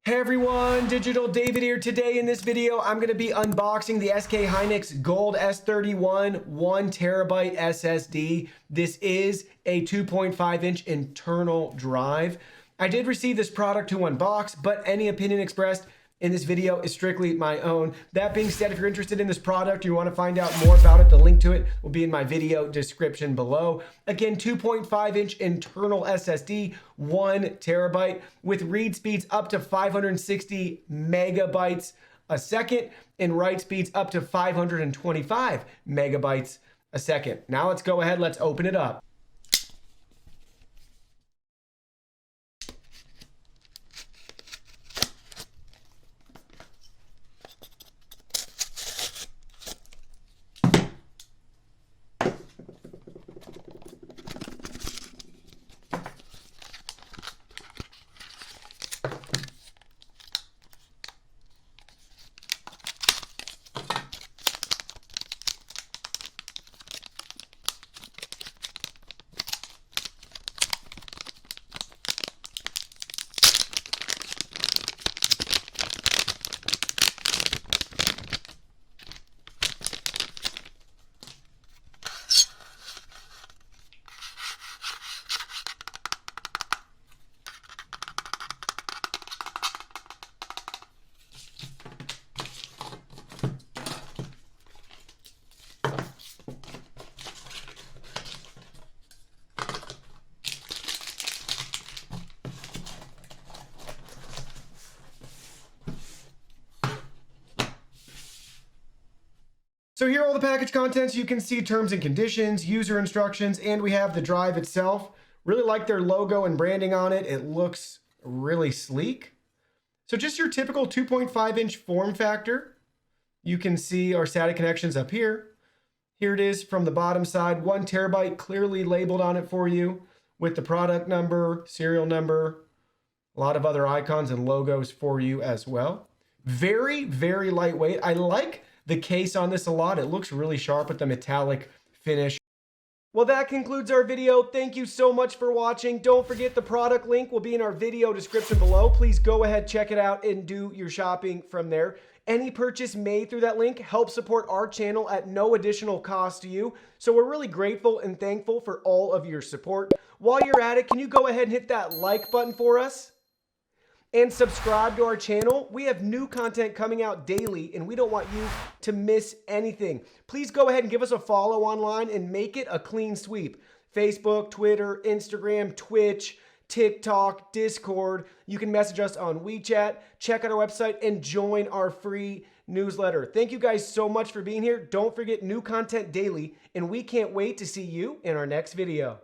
Hey everyone, Digital David here. Today in this video, I'm going to be unboxing the SK hynix Gold S31 1TB SSD. This is a 2.5-inch internal drive. I did receive this product to unbox, but any opinion expressed in this video is strictly my own. That being said, if you're interested in this product, you want to find out more about it, the link to it will be in my video description below. Again, 2.5-inch internal SSD, 1TB with read speeds up to 560 megabytes a second and write speeds up to 525 megabytes a second. Now let's go ahead, let's open it up. So here are all the package contents. You can see terms and conditions, user instructions, and we have the drive itself. Really like their logo and branding on it. It looks really sleek. So just your typical 2.5-inch form factor. You can see our SATA connections up here. Here it is from the bottom side, 1TB clearly labeled on it for you with the product number, serial number, a lot of other icons and logos for you as well. Very, very lightweight. I like the case on this a lot. It looks really sharp with the metallic finish. Well, that concludes our video. Thank you so much for watching. Don't forget the product link will be in our video description below. Please go ahead, check it out, and do your shopping from there. Any purchase made through that link helps support our channel at no additional cost to you. So we're really grateful and thankful for all of your support. While you're at it, can you go ahead and hit that like button for us? And subscribe to our channel. We have new content coming out daily and we don't want you to miss anything. Please go ahead and give us a follow online and make it a clean sweep. Facebook, Twitter, Instagram, Twitch, TikTok, Discord. You can message us on WeChat, check out our website, and join our free newsletter. Thank you guys so much for being here. Don't forget new content daily, and we can't wait to see you in our next video.